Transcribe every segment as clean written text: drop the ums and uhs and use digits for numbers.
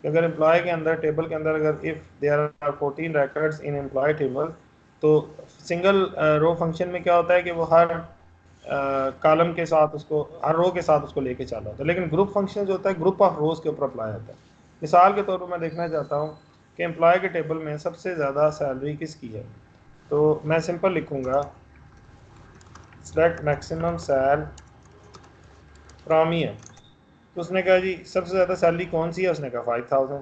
कि अगर एम्प्लॉय के अंदर टेबल के अंदर अगर if there are 14 records in employee table, तो सिंगल रो फंक्शन में क्या होता है कि वो हर कॉलम के साथ उसको, हर रो के साथ उसको लेके चला होता है। लेकिन ग्रुप फंक्शन जो होता है ग्रुप ऑफ रोज के ऊपर अप्लाई होता है। मिसाल के तौर पर मैं देखना चाहता हूँ कि एम्प्लॉय के टेबल में सबसे ज़्यादा सैलरी किसकी है, तो मैं सिंपल लिखूँगा select maximum sal from year. तो उसने कहा जी सबसे ज़्यादा सैलरी कौन सी है, उसने कहा 5000।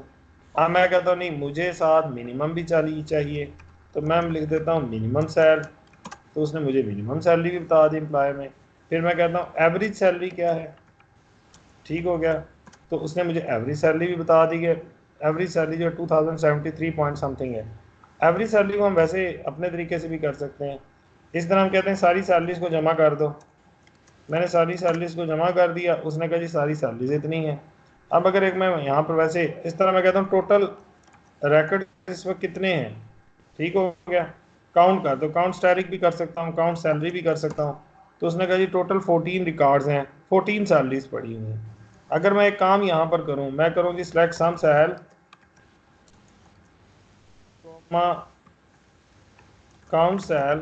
अब मैं कहता हूँ नहीं मुझे साथ मिनिमम भी चाहिए, तो मैं लिख देता हूँ मिनिमम सैल। तो उसने मुझे मिनिमम सैलरी भी बता दी एम्प्लॉय में। फिर मैं कहता हूँ एवरेज सैलरी क्या है, ठीक हो गया, तो उसने मुझे एवरेज सैलरी भी बता दी है। एवरेज सैलरी जो 2073 पॉइंट समथिंग है। एवरेज सैलरी को हम वैसे अपने तरीके से भी कर सकते हैं। इस तरह हम कहते हैं सारी सैलरीज को जमा कर दो। मैंने सारी सैलरीज को जमा कर दिया, उसने कहा जी सारी सैलरीज इतनी है। अब अगर एक मैं यहाँ पर वैसे इस तरह मैं कहता हूँ टोटल रिकॉर्ड इस वक्त कितने हैं, ठीक हो गया, काउंट कर दो। काउंट स्टैटिक भी कर सकता हूँ, काउंट सैलरी भी कर सकता हूँ। तो उसने कहा जी टोटल 14 रिकॉर्ड्स हैं, 14 सैलरीज पड़ी हुई हैं। अगर मैं एक काम यहाँ पर करूँ, मैं करूँ जी select sum sal count sal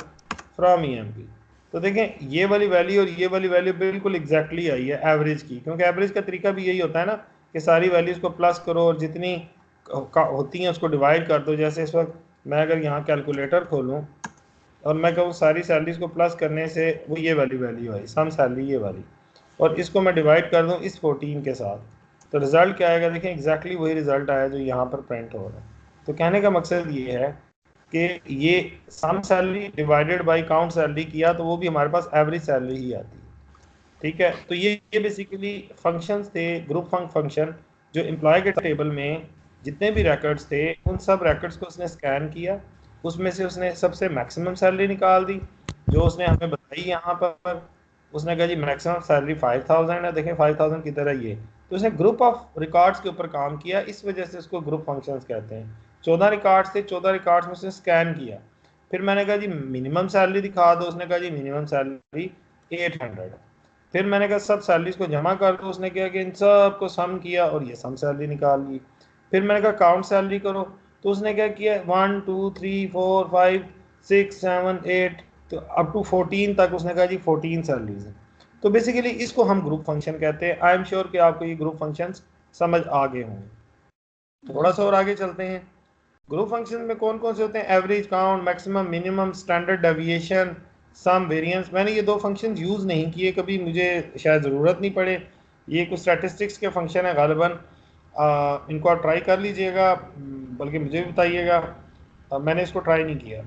from EMP, तो देखें ये वाली वैल्यू और ये वाली वैल्यू बिल्कुल एग्जैक्टली आई है एवरेज की, क्योंकि एवरेज का तरीका भी यही होता है ना कि सारी वैल्यूज को प्लस करो और जितनी होती हैं उसको डिवाइड कर दो। जैसे इस वक्त मैं अगर यहाँ कैलकुलेटर खोलूँ और मैं कहूँ सारी सैलरीज को प्लस करने से वो ये वाली वैल्यू आई सम सैलरी ये वाली, और इसको मैं डिवाइड कर दूँ इस 14 के साथ, तो रिजल्ट क्या आएगा, देखें एग्जैक्टली वही रिजल्ट आया जो यहाँ पर प्रिंट हो रहा है। तो कहने का मकसद ये है कि ये sum salary divided by count salary किया तो वो भी हमारे पास एवरेज सैलरी ही आती है, ठीक है। तो ये बेसिकली फंक्शंस थे, ग्रुप फंक्शन, जो एम्प्लॉय के टेबल में जितने भी रिकॉर्ड्स थे उन सब रिकॉर्ड्स को उसने स्कैन किया, उसमें से उसने सबसे मैक्सिमम सैलरी निकाल दी जो उसने हमें बताई यहाँ पर। उसने कहा जी मैक्सिमम सैलरी 5000 है, देखें 5000 की तरह ये। तो उसने ग्रुप ऑफ रिकॉर्ड्स के ऊपर काम किया, इस वजह से उसको ग्रुप फंक्शंस कहते हैं। 14 रिकॉर्ड्स थे, 14 रिकॉर्ड्स में उसने स्कैन किया। फिर मैंने कहा जी मिनिमम सैलरी दिखा दो, उसने कहा जी मिनिमम सैलरी 800। फिर मैंने कहा सब सैलरीज को जमा कर दो, उसने किया कि इन सब को सम किया और ये सम सैलरी निकाल ली। फिर मैंने कहा काउंट सैलरी करो, तो उसने क्या किया 1 2 3 4 5 6 7 8, तो अप टू 14 तक उसने कहा जी 14 सैलरीज हैं। तो बेसिकली इसको हम ग्रुप फंक्शन कहते हैं। आई एम श्योर कि आपको ये ग्रुप फंक्शंस समझ आ गए होंगे। थोड़ा सा और आगे चलते हैं। ग्रुप फंक्शन में कौन कौन से होते हैं, average, count, maximum, minimum, standard deviation, sum, variance. मैंने ये दो फंक्शन यूज़ नहीं किए कभी, मुझे शायद ज़रूरत नहीं पड़े। ये कुछ स्टैटिस्टिक्स के फंक्शन है गालिबन, इनको आप ट्राई कर लीजिएगा, बल्कि मुझे भी बताइएगा। मैंने इसको ट्राई नहीं किया,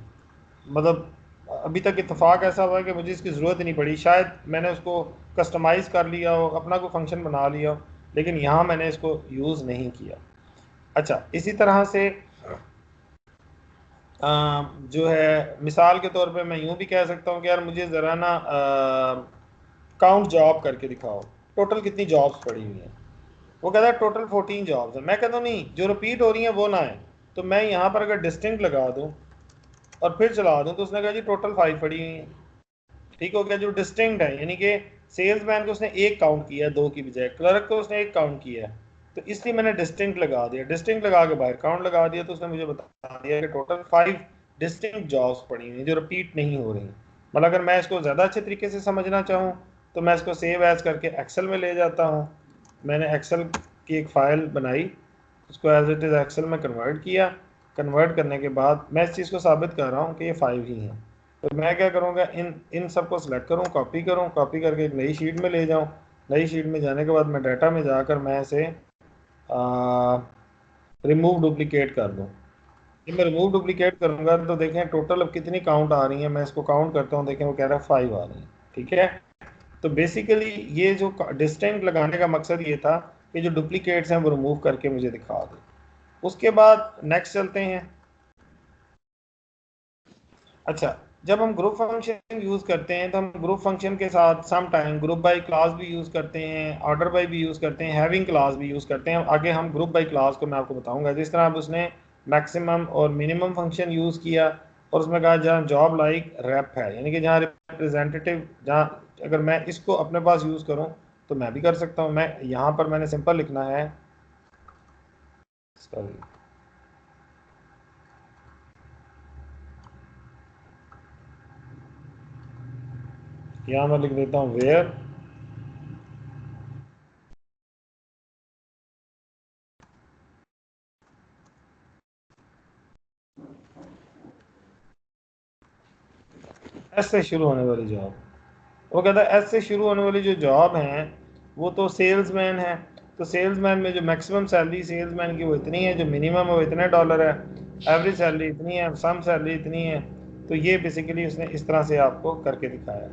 मतलब अभी तक इत्तेफाक ऐसा हुआ है कि मुझे इसकी ज़रूरत ही नहीं पड़ी। शायद मैंने उसको कस्टमाइज़ कर लिया हो, अपना कोई फंक्शन बना लिया हो, लेकिन यहाँ मैंने इसको यूज़ नहीं किया। अच्छा, इसी तरह से जो है मिसाल के तौर पे मैं यूं भी कह सकता हूँ कि यार मुझे ज़रा ना काउंट जॉब करके दिखाओ, टोटल कितनी जॉब्स पड़ी हुई हैं। वो कहता है टोटल 14 जॉब्स हैं। मैं कहता हूँ नहीं, जो रिपीट हो रही हैं वो ना है। तो मैं यहाँ पर अगर डिस्टिंक्ट लगा दूँ और फिर चला दूँ, तो उसने कहा जी टोटल 5 पड़ी हुई हैं, ठीक हो गया। जो डिस्टिंक्ट है यानी कि सेल्समैन को उसने एक काउंट किया दो की बजाय, क्लर्क को उसने एक काउंट किया, तो इसलिए मैंने डिस्टिंक्ट लगा दिया। डिस्टिंक्ट लगा के बाहर काउंट लगा दिया, तो उसने मुझे बता दिया कि टोटल 5 डिस्टिंक्ट जॉब्स पड़ी हुई जो रिपीट नहीं हो रही। मतलब अगर मैं इसको ज़्यादा अच्छे तरीके से समझना चाहूँ तो मैं इसको सेव एज करके एक्सेल में ले जाता हूँ। मैंने एक्सेल की एक फ़ाइल बनाई, उसको एज इट इज़ एक्सेल में कन्वर्ट किया। कन्वर्ट करने के बाद मैं इस चीज़ को साबित कर रहा हूँ कि ये 5 ही हैं। तो मैं क्या करूँगा, इन इन सबको सिलेक्ट करूँ, कॉपी करके एक नई शीट में ले जाऊँ। नई शीट में जाने के बाद मैं डाटा में जाकर मैं इसे रिमूव डुप्लीकेट कर दूँ। जब मैं रिमूव डुप्लीकेट करूँगा तो देखें टोटल अब कितनी काउंट आ रही है। मैं इसको काउंट करता हूँ, देखें वो कह रहा है 5 आ रही है, ठीक है। तो बेसिकली ये जो डिस्टिंक्ट लगाने का मकसद ये था कि जो डुप्लीकेट्स हैं वो रिमूव करके मुझे दिखा दे। उसके बाद नेक्स्ट चलते हैं। अच्छा, जब हम ग्रुप फंक्शन यूज़ करते हैं तो हम ग्रुप फंक्शन के साथ some time group by clause भी यूज़ करते हैं, ऑर्डर बाय भी यूज़ करते हैं, हैविंग क्लास भी यूज़ करते हैं। आगे हम ग्रुप बाय क्लास को मैं आपको बताऊंगा। जिस तरह अब उसने मैक्सिमम और मिनिमम फंक्शन यूज़ किया और उसमें कहा जहाँ जॉब लाइक रैप है, यानी कि जहाँ रिप्रेजेंटेटिव, जहाँ अगर मैं इसको अपने पास यूज़ करूँ तो मैं भी कर सकता हूँ। मैं यहाँ पर मैंने सिंपल लिखना है सॉरी, यहाँ मैं लिख देता हूँ वेयर एस से शुरू होने वाली जॉब। वो कहता है एस से शुरू होने वाली जो जॉब है वो तो सेल्समैन है, तो सेल्समैन में जो मैक्सिमम सैलरी सेल्समैन की वो इतनी है, जो मिनिमम है वो इतने डॉलर है, एवरेज सैलरी इतनी है, सम सैलरी इतनी है। तो ये बेसिकली उसने इस तरह से आपको करके दिखाया।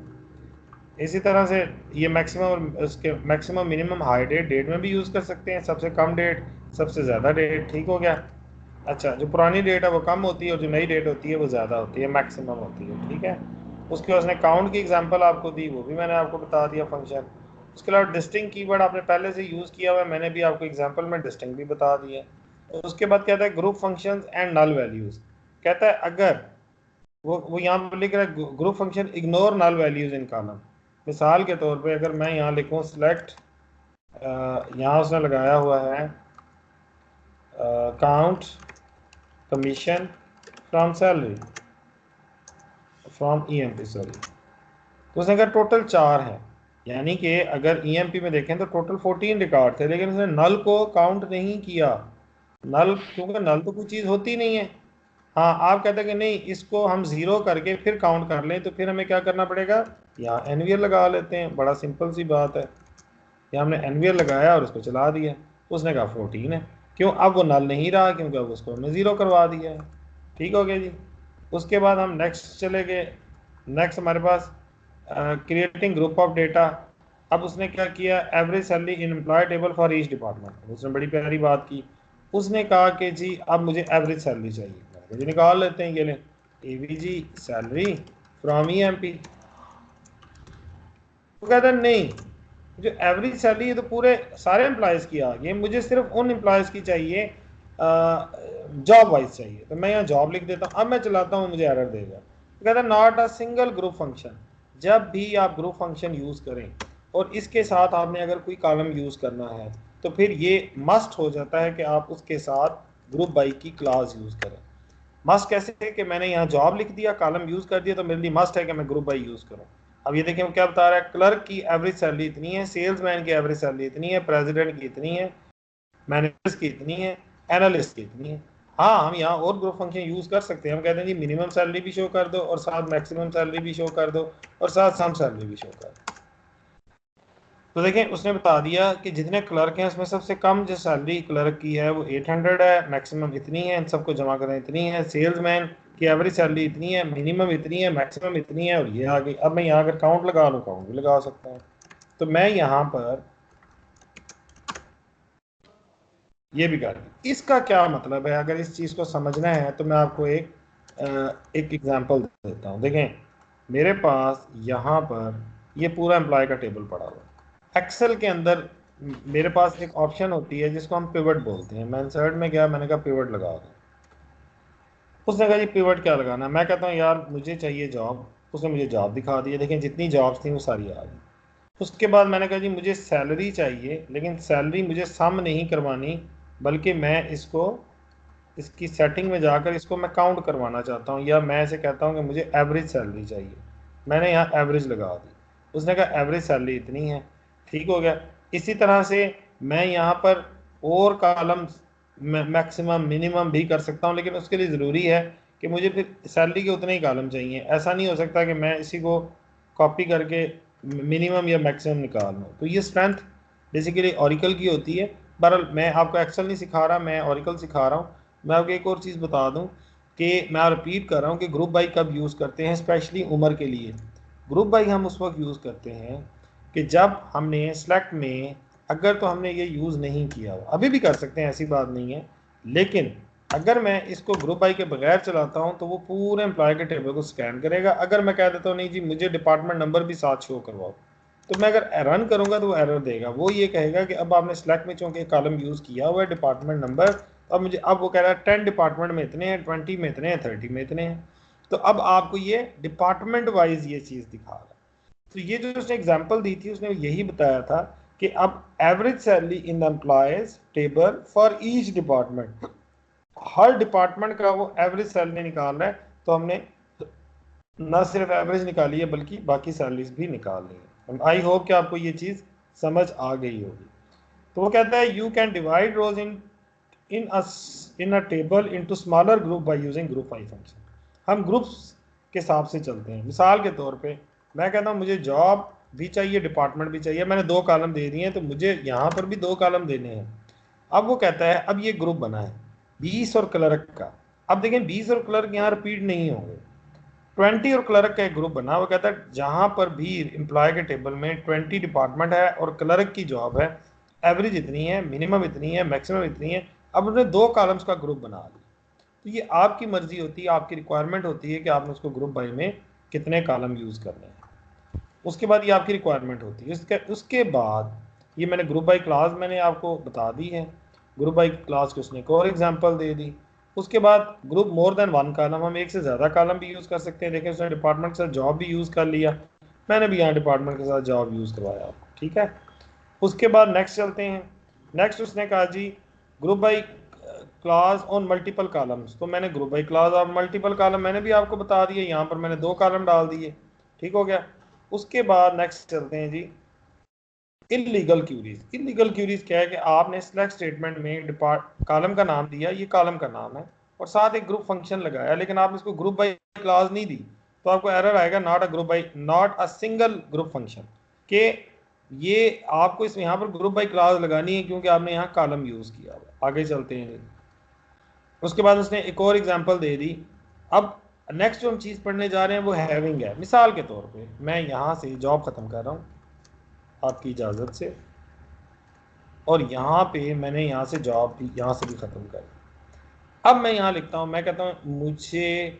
इसी तरह से ये मैक्सिमम और उसके maximum minimum hire date date में भी यूज़ कर सकते हैं, सबसे कम डेट सबसे ज़्यादा डेट, ठीक हो गया। अच्छा, जो पुरानी डेट है वो कम होती है और जो नई डेट होती है वो ज़्यादा होती है, मैक्सिमम होती है, ठीक है। उसके उसने काउंट की एग्जांपल आपको दी, वो भी मैंने आपको बता दिया फंक्शन। उसके अलावा डिस्टिंग कीवर्ड आपने पहले से यूज़ किया हुआ है, मैंने भी आपको एग्जांपल में डिस्टिंग भी बता दिया। और उसके बाद कहता है group functions and null values. कहता है अगर वो यहाँ पर लिख रहा है group function ignore null values in column. मिसाल के तौर पे अगर मैं यहाँ लिखूँ सिलेक्ट, यहाँ उसने लगाया हुआ है count commission from salary from EMP, sorry, तो उसने कहा टोटल 4 है, यानी कि अगर ईएमपी में देखें तो टोटल 14 रिकॉर्ड थे, लेकिन उसने नल को काउंट नहीं किया। नल, क्योंकि नल तो कोई चीज़ होती नहीं है। हाँ, आप कहते हैं कि नहीं इसको हम ज़ीरो करके फिर काउंट कर लें, तो फिर हमें क्या करना पड़ेगा, यहाँ एनवीआर लगा लेते हैं, बड़ा सिंपल सी बात है। यहाँ हमने एनवीआर लगाया और उसको चला दिया, उसने कहा 14 है। क्यों, अब वो नल नहीं रहा, क्योंकि अब उसको हमने ज़ीरो करवा दिया है। ठीक हो गया जी। उसके बाद हम नेक्स्ट चले गए। नेक्स्ट हमारे पास क्रिएटिंग ग्रुप ऑफ डेटा। अब उसने क्या किया, average salary in employee table for each department. उसने बड़ी प्यारी बात की, उसने कहा कि जी अब मुझे एवरेज सैलरी चाहिए, मुझे निकाल लेते हैं, ये लें एवीजी सैलरी फ्रॉम ईएमपी। तो कहता है नहीं, जो एवरेज सैलरी है तो पूरे सारे एम्प्लॉयज़ की आ गई, मुझे सिर्फ उन एम्प्लॉयज़ की चाहिए, जॉब वाइज चाहिए। तो मैं यहाँ जॉब लिख देता हूँ, अब मैं चलाता हूँ, मुझे एरर देगा। तो कहता है not a single group function. जब भी आप ग्रुप फंक्शन यूज़ करें और इसके साथ आपने अगर कोई कॉलम यूज़ करना है तो फिर ये मस्ट हो जाता है कि आप उसके साथ ग्रुप बाई की क्लास यूज़ करें। मस्ट कैसे है कि मैंने यहाँ जॉब लिख दिया, कॉलम यूज़ कर दिया, तो मेरे लिए मस्ट है कि मैं ग्रुप बाई यूज़ करूँ। अब ये देखें वो क्या बता रहा है, क्लर्क की एवरेज सैलरी इतनी है, सेल्समैन की एवरेज सैलरी इतनी है, प्रेसिडेंट की इतनी है, मैनेजर्स की इतनी है, एनालिस्ट की इतनी है। हाँ, हम यहाँ और ग्रुप फंक्शन यूज़ कर सकते हैं, हम कहते हैं जी मिनिमम सैलरी भी शो कर दो और साथ मैक्सिमम सैलरी भी शो कर दो और साथ सम सैलरी भी शो कर दो। तो देखें उसने बता दिया कि जितने क्लर्क हैं उसमें सबसे कम जो सैलरी क्लर्क की है वो 800 है, मैक्सिमम इतनी है, इन सबको जमा करें इतनी है। सेल्समैन की एवरेज सैलरी इतनी है, मिनिमम इतनी है, मैक्सिमम इतनी है, और ये आ गई। अब मैं यहाँ अगर काउंट लगा लूँ, काउंट भी लगा सकता हूँ। तो मैं यहाँ पर ये भी कर, इसका क्या मतलब है, अगर इस चीज़ को समझना है तो मैं आपको एक एग्जांपल देता हूँ। देखें मेरे पास यहाँ पर ये पूरा एम्प्लॉय का टेबल पड़ा हुआ है एक्सेल के अंदर। मेरे पास एक ऑप्शन होती है जिसको हम पिवट बोलते हैं। मैं इंसर्ट में गया, मैंने कहा पिवट लगा दो। उसने कहा जी पिवट क्या लगाना है, मैं कहता हूँ यार मुझे चाहिए जॉब। उसने मुझे जॉब दिखा दी, देखें जितनी जॉब्स थी वो सारी आ गई। उसके बाद मैंने कहा जी मुझे सैलरी चाहिए, लेकिन सैलरी मुझे सम नहीं करवानी, बल्कि मैं इसको इसकी सेटिंग में जाकर इसको मैं काउंट करवाना चाहता हूँ, या मैं ऐसे कहता हूँ कि मुझे एवरेज सैलरी चाहिए। मैंने यहाँ एवरेज लगा दी, उसने कहा एवरेज सैलरी इतनी है, ठीक हो गया। इसी तरह से मैं यहाँ पर और कॉलम मैक्सिमम मिनिमम भी कर सकता हूँ, लेकिन उसके लिए ज़रूरी है कि मुझे फिर सैलरी के उतने ही कॉलम चाहिए। ऐसा नहीं हो सकता कि मैं इसी को कॉपी करके मिनिमम या मैक्सिमम निकाल लूँ। तो ये स्ट्रेंथ बेसिकली ऑरिकल की होती है। बहरहाल मैं आपको एक्सेल नहीं सिखा रहा, मैं ऑरिकल सिखा रहा हूँ। मैं आपको एक और चीज़ बता दूं कि मैं रिपीट कर रहा हूँ कि ग्रुप बाई कब यूज़ करते हैं, स्पेशली उम्र के लिए। ग्रुप बाई हम उस वक्त यूज़ करते हैं कि जब हमने सेलेक्ट में, अगर तो हमने ये यूज़ नहीं किया हो, अभी भी कर सकते हैं ऐसी बात नहीं है, लेकिन अगर मैं इसको ग्रुप बाई के बगैर चलाता हूँ तो वो पूरे एम्प्लॉय के टेबल को स्कैन करेगा। अगर मैं कह देता हूँ नहीं जी मुझे डिपार्टमेंट नंबर भी साथ शो करवाओ, तो मैं अगर रन करूँगा तो वो एरर देगा। वो ये कहेगा कि अब आपने सेलेक्ट में चूँकि कॉलम यूज़ किया हुआ है डिपार्टमेंट नंबर, अब मुझे, अब वो कह रहा है 10 डिपार्टमेंट में इतने हैं, 20 में इतने हैं, 30 में इतने हैं। तो अब आपको ये डिपार्टमेंट वाइज ये चीज़ दिखा रहा है। तो ये जो उसने एग्जांपल दी थी उसने यही बताया था कि अब average salary in the employees table for each department, her department का वो एवरेज सैलरी निकाल रहा है, तो हमने ना सिर्फ एवरेज निकाली है बल्कि बाकी सैलरीज भी निकाल ली है। आई होप कि आपको ये चीज़ समझ आ गई होगी। तो वो कहता है you can divide rows in in a table into smaller group by using group by function. हम ग्रुप्स के हिसाब से चलते हैं। मिसाल के तौर पे मैं कहता हूँ मुझे जॉब भी चाहिए, डिपार्टमेंट भी चाहिए, मैंने 2 कॉलम दे दिए हैं, तो मुझे यहाँ पर भी 2 कॉलम देने हैं। अब वो कहता है अब ये ग्रुप बना है 20 और क्लर्क का। अब देखें 20 और क्लर्क यहाँ रिपीट नहीं होंगे, 20 और क्लर्क का एक ग्रुप बना। वो कहता है जहां पर भी एम्प्लॉय के टेबल में 20 डिपार्टमेंट है और क्लर्क की जॉब है, एवरेज इतनी है, मिनिमम इतनी है, मैक्सिमम इतनी है। अब उन्होंने 2 कॉलम्स का ग्रुप बना लिया। तो ये आपकी मर्जी होती है, आपकी रिक्वायरमेंट होती है कि आपने उसको ग्रुप बाई में कितने कॉलम यूज़ करने हैं। उसके बाद ये आपकी रिक्वायरमेंट होती है। उसके बाद ये मैंने ग्रुप बाई क्लास मैंने आपको बता दी है, ग्रुप बाई क्लास की उसने एक और एग्जांपल दे दी। उसके बाद ग्रुप मोर देन 1 कॉलम, हम एक से ज़्यादा कॉलम भी यूज़ कर सकते हैं। देखिए उसने डिपार्टमेंट के साथ जॉब भी यूज़ कर लिया, मैंने भी यहाँ डिपार्टमेंट के साथ जॉब यूज़ करवाया आपको, ठीक है। उसके बाद नेक्स्ट चलते हैं। नेक्स्ट उसने कहा जी group by class on multiple columns, तो मैंने ग्रुप बाई क्लास और मल्टीपल कॉलम मैंने भी आपको बता दिए, यहाँ पर मैंने 2 कॉलम डाल दिए, ठीक हो गया। उसके बाद नेक्स्ट चलते हैं जी इलीगल क्यूरीज। इलीगल क्यूरीज क्या है कि आपने सिलेक्ट स्टेटमेंट में डिपार्ट कॉलम का नाम दिया, ये कॉलम का नाम है, और साथ एक ग्रुप फंक्शन लगाया, लेकिन आपने इसको ग्रुप बाई क्लास नहीं दी, तो आपको एरर आएगा not a group by, not a single group function, के ये आपको इसमें यहाँ पर ग्रुप बाई क्लास लगानी है क्योंकि आपने यहाँ कॉलम यूज किया हुआ। आगे चलते हैं। उसके बाद उसने एक और एग्जांपल दे दी। अब नेक्स्ट जो हम चीज़ पढ़ने जा रहे हैं वो हैविंग है। मिसाल के तौर पे मैं यहाँ से जॉब ख़त्म कर रहा हूँ आपकी इजाज़त से, और यहाँ पे मैंने यहाँ से जॉब भी यहाँ से भी ख़त्म कर। अब मैं यहाँ लिखता हूँ, मैं कहता हूँ मुझे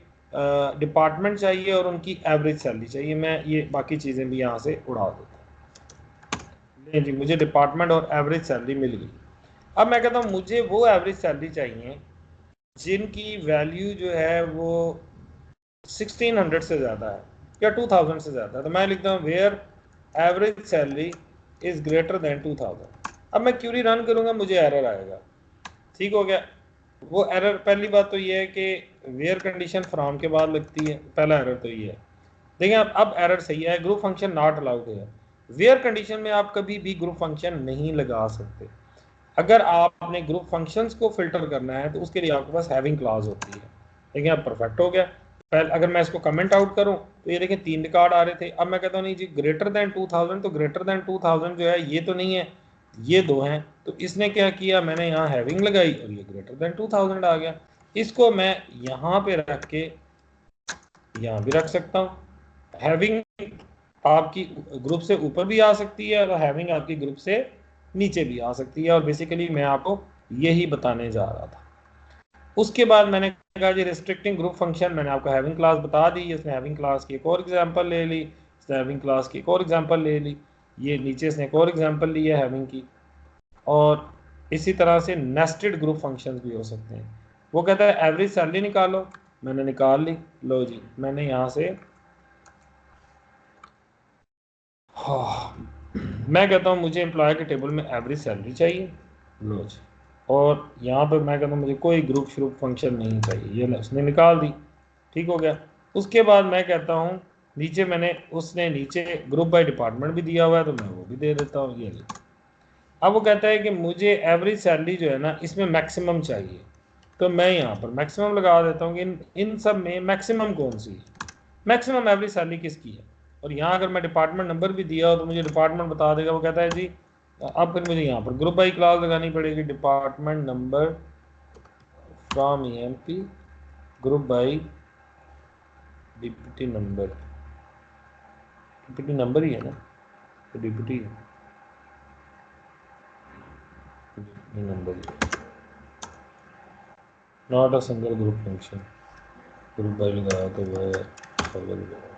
डिपार्टमेंट चाहिए और उनकी एवरेज सैलरी चाहिए, मैं ये बाकी चीज़ें भी यहाँ से उड़ा देता हूँ। नहीं जी, मुझे डिपार्टमेंट और एवरेज सैलरी मिल गई। अब मैं कहता हूँ मुझे वो एवरेज सैलरी चाहिए जिनकी वैल्यू जो है वो 1600 से ज़्यादा है या 2000 से ज़्यादा है। तो मैं लिखता हूँ where average salary is greater than 2000। अब मैं क्यूरी रन करूँगा, मुझे एरर आएगा, ठीक हो गया। वो एरर, पहली बात तो ये है कि वेयर कंडीशन फ्रॉम के बाद लगती है, पहला एरर तो ये है। देखिए अब एरर सही है, ग्रुप फंक्शन नॉट अलाउड है। वेयर कंडीशन में आप कभी भी ग्रुप फंक्शन नहीं लगा सकते। अगर आपने ग्रुप फंक्शंस को फिल्टर करना है तो उसके लिए आपके पास हैविंग क्लॉज होती है। देखिए अब परफेक्ट हो गया। पहले अगर मैं इसको कमेंट आउट करूं तो ये देखिए 3 रिकॉर्ड आ रहे थे। अब मैं कहता हूँ नहीं जी ग्रेटर देन 2000, तो ग्रेटर देन 2000 जो है ये तो नहीं है, ये 2 हैं। तो इसने क्या किया, मैंने यहाँ हैविंग लगाई और ये ग्रेटर देन 2000 आ गया। इसको मैं यहाँ पे रख के यहाँ भी रख सकता हूँ। हैविंग आपकी ग्रुप से ऊपर भी आ सकती है और हैविंग आपकी ग्रुप से नीचे भी आ सकती है, और बेसिकली मैं आपको यही बताने जा रहा था। उसके बाद मैंने कहा जी रिस्ट्रिक्टिंग ग्रुप फंक्शन, मैंने आपको हैविंग क्लास बता दी, इसने हैविंग क्लास की एक और एग्जांपल ले ली, इसने हैविंग क्लास की एक और एग्जांपल ले ली, ये नीचे इसने एक और एग्जांपल ली है हैविंग की। और इसी तरह से नेस्टेड ग्रुप फंक्शंस भी हो सकते हैं। वो कहता है एवरेज सैलरी निकालो, मैंने निकाल ली, लो जी मैंने यहाँ से मैं कहता हूँ मुझे एम्प्लॉय के टेबल में एवरेज सैलरी चाहिए, लो जी। और यहाँ पर मैं कहता हूँ मुझे कोई ग्रुप श्रुप फंक्शन नहीं चाहिए, ये उसने निकाल दी, ठीक हो गया। उसके बाद मैं कहता हूँ नीचे मैंने उसने नीचे ग्रुप बाय डिपार्टमेंट भी दिया हुआ है तो मैं वो भी दे देता हूँ, ये ले। अब वो कहता है कि मुझे एवरेज सैलरी जो है ना इसमें मैक्सिमम चाहिए, तो मैं यहाँ पर मैक्सिमम लगा देता हूँ कि इन सब में मैक्सिमम कौन सी है, मैक्सिमम एवरेज सैलरी किसकी है। और यहाँ अगर मैं डिपार्टमेंट नंबर भी दिया हो तो मुझे डिपार्टमेंट बता देगा। वो कहता है जी अब फिर मुझे यहाँ पर ग्रुप बाई क्लास लगानी पड़ेगी, department number from EMP group by dept number, dept number ही है ना, तो dept number, not a single group function, group by लगाया तो वह अलग लगाया।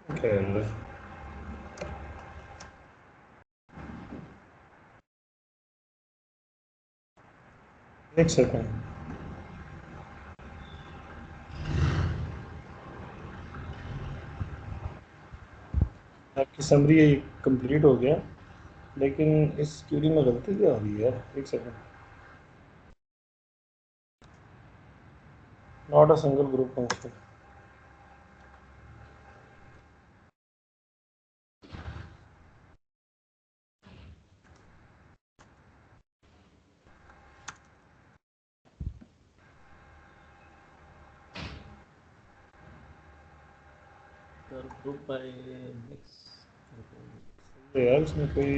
Okay. एक सेकंड, आपकी समरी कंप्लीट हो गया, लेकिन इस क्यूरी में गलती क्या हो रही है? एक second, not a single group function. Group by mix यार इसमें कोई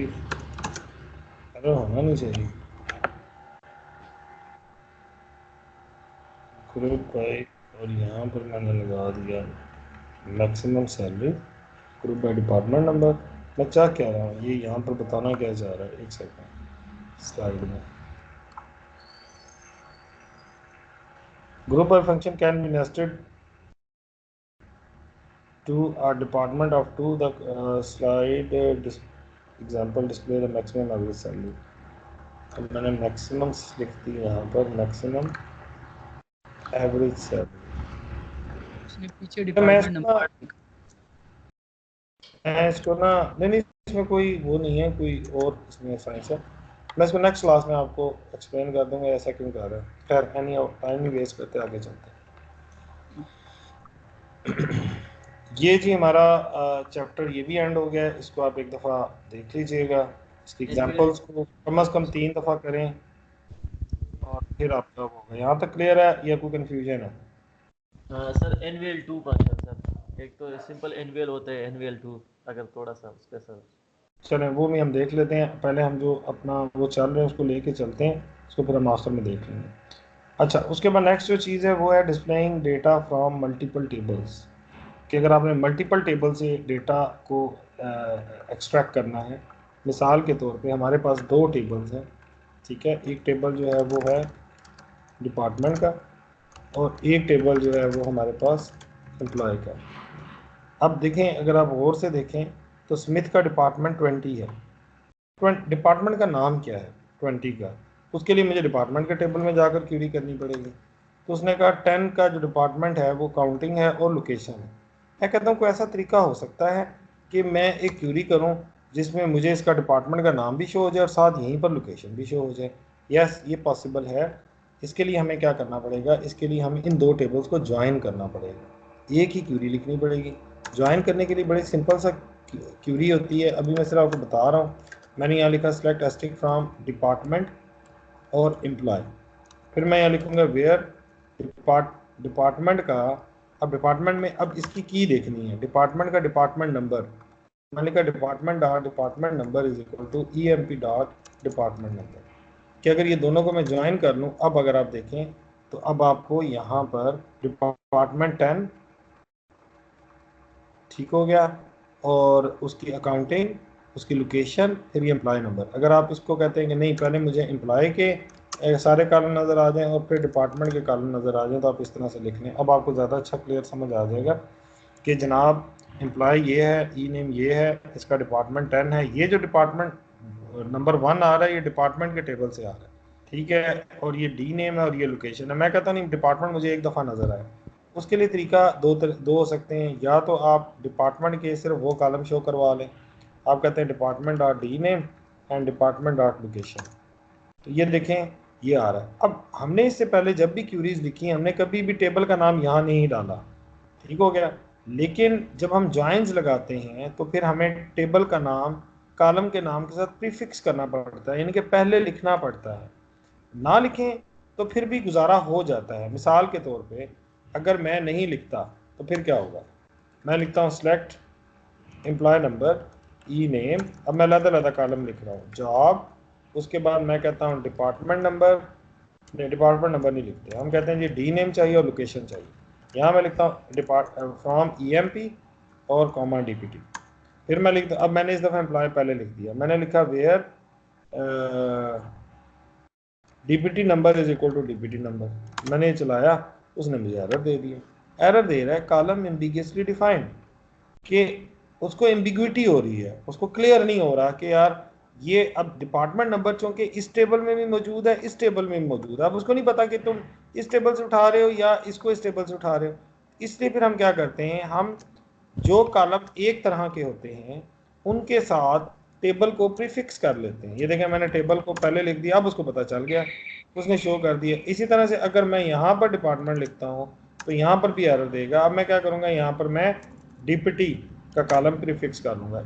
एरर होना नहीं चाहिए। ग्रुप बाय, और यहाँ पर मैंने लगा दिया maximum salary group by department number. मैं चाह क्या रहा हूँ, ये यहाँ पर बताना क्या चाह रहा है? एक सेकंड, स्लाइड में group by function can be nested to a department of two. The slide example display the maximum average salary। अब मैंने मैक्सिमम लिख दी यहाँ पर, मैक्सिमम एवरेज सैलरी। उसने पीछे मैं डिपार्टमेंट इसको नंबर ना नहीं नहीं, इसमें कोई वो नहीं है, कोई और इसमें साइंस है। मैं इसको नेक्स्ट क्लास में आपको एक्सप्लेन कर दूंगा ऐसा क्यों कर रहा है। खैर एनी, टाइम नहीं वेस्ट करते, आगे चलते हैं। ये जी हमारा चैप्टर ये भी एंड हो गया है। इसको आप एक दफ़ा देख लीजिएगा, इसकी एग्जांपल्स को कम से कम 3 दफ़ा करें और फिर आपका होगा। यहाँ तक क्लियर है या कोई कन्फ्यूजन है? सर एनवीएल 2 फंक्शन सर, एक तो सिंपल एनवीएल होता है, एनवीएल 2 अगर थोड़ा सा उस पर सर। चलें वो भी हम देख लेते हैं, पहले हम जो अपना वो चल रहे हैं उसको लेके चलते हैं, उसको पूरा मास्टर में देख लेंगे। अच्छा, उसके बाद नेक्स्ट जो चीज़ है वो है displaying data from multiple tables. कि अगर आपने मल्टीपल टेबल से डेटा को एक्सट्रैक्ट करना है, मिसाल के तौर पे हमारे पास 2 टेबल्स हैं, ठीक है। एक टेबल जो है वो है डिपार्टमेंट का, और एक टेबल जो है वो हमारे पास एम्प्लॉय का। अब देखें, अगर आप गौर से देखें तो स्मिथ का डिपार्टमेंट 20 है। डिपार्टमेंट का नाम क्या है 20 का? उसके लिए मुझे डिपार्टमेंट के टेबल में जाकर क्यूरी करनी पड़ेगी। तो उसने कहा 10 का जो डिपार्टमेंट है वो काउंटिंग है और लोकेशन है। मैं कहता हूँ कोई ऐसा तरीका हो सकता है कि मैं एक क्यूरी करूँ जिसमें मुझे इसका डिपार्टमेंट का नाम भी शो हो जाए और साथ यहीं पर लोकेशन भी शो हो जाए। यस, ये पॉसिबल है। इसके लिए हमें क्या करना पड़ेगा? इसके लिए हमें इन 2 टेबल्स को ज्वाइन करना पड़ेगा, एक ही क्यूरी लिखनी पड़ेगी। ज्वाइन करने के लिए बड़ी सिंपल सा क्यूरी होती है, अभी मैं सिर्फ आपको बता रहा हूँ। मैंने यहाँ लिखा सेलेक्ट एस्टिक फ्रॉम डिपार्टमेंट और एम्प्लॉय, फिर मैं यहाँ लिखूँगा वेयर डिपार्टमेंट का। अब डिपार्टमेंट में अब इसकी की देखनी है, डिपार्टमेंट का डिपार्टमेंट नंबर। मैंने लिखा department dot department number is equal to EMP dot department number. कि अगर ये दोनों को मैं ज्वाइन कर लूँ, अब अगर आप देखें तो अब आपको यहाँ पर डिपार्टमेंट 10 ठीक हो गया, और उसकी अकाउंटिंग, उसकी लोकेशन, फिर ये एम्प्लॉय नंबर। अगर आप इसको कहते हैं कि नहीं पहले मुझे एम्प्लॉय के सारे कॉलम नज़र आ जाएं और फिर डिपार्टमेंट के कॉलम नज़र आ जाएं, तो आप इस तरह से लिख लें। अब आपको ज़्यादा अच्छा क्लियर समझ आ जाएगा कि जनाब एम्प्लॉय ये है, ई नेम ये है, इसका डिपार्टमेंट 10 है। ये जो डिपार्टमेंट नंबर 1 आ रहा है ये डिपार्टमेंट के टेबल से आ रहा है, ठीक है। और ये डी नेम है और ये लोकेशन है। मैं कहता नहीं डिपार्टमेंट मुझे एक दफ़ा नज़र आए। उसके लिए तरीका दो हो सकते हैं। या तो आप डिपार्टमेंट के सिर्फ वो कॉलम शो करवा लें, आप कहते हैं department dot D name and department dot location, तो ये देखें ये आ रहा है। अब हमने इससे पहले जब भी क्यूरीज लिखी हमने कभी भी टेबल का नाम यहाँ नहीं डाला, ठीक हो गया। लेकिन जब हम जॉइंस लगाते हैं तो फिर हमें टेबल का नाम कॉलम के नाम के साथ प्रीफिक्स करना पड़ता है, यानी कि पहले लिखना पड़ता है। ना लिखें तो फिर भी गुजारा हो जाता है। मिसाल के तौर पे अगर मैं नहीं लिखता तो फिर क्या होगा? मैं लिखता हूँ select employee number E name, अब मैं अलग कॉलम लिख रहा हूँ जॉब, उसके बाद मैं कहता हूँ डिपार्टमेंट नंबर, नहीं डिपार्टमेंट नंबर नहीं लिखते, हम कहते हैं जी डी नेम चाहिए और लोकेशन चाहिए। यहाँ मैं लिखता हूँ फ्रॉम EMP और कॉमा DPT। फिर मैं लिखता, अब मैंने इस दफ़ा एम्प्लॉय पहले लिख दिया, मैंने लिखा where DPT number is equal to DPT number. मैंने चलाया, उसने मुझे एरर दे दिया। एरर दे रहा है कॉलम एम्बिगियसली डिफाइंड। कि उसको एम्बिग्विटी हो रही है, उसको क्लियर नहीं हो रहा कि यार ये अब डिपार्टमेंट नंबर चूंकि इस टेबल में भी मौजूद है, इस टेबल में भी मौजूद है, अब उसको नहीं पता कि तुम इस टेबल से उठा रहे हो या इसको इस टेबल से उठा रहे हो। इसलिए फिर हम क्या करते हैं, हम जो कॉलम एक तरह के होते हैं उनके साथ टेबल को प्रीफिक्स कर लेते हैं। ये देखें मैंने टेबल को पहले लिख दिया, अब उसको पता चल गया, उसने शो कर दिया। इसी तरह से अगर मैं यहाँ पर डिपार्टमेंट लिखता हूँ तो यहाँ पर भी एरर देगा। अब मैं क्या करूँगा, यहाँ पर मैं डीपीटी का कॉलम प्रीफिक्स कर लूँगा।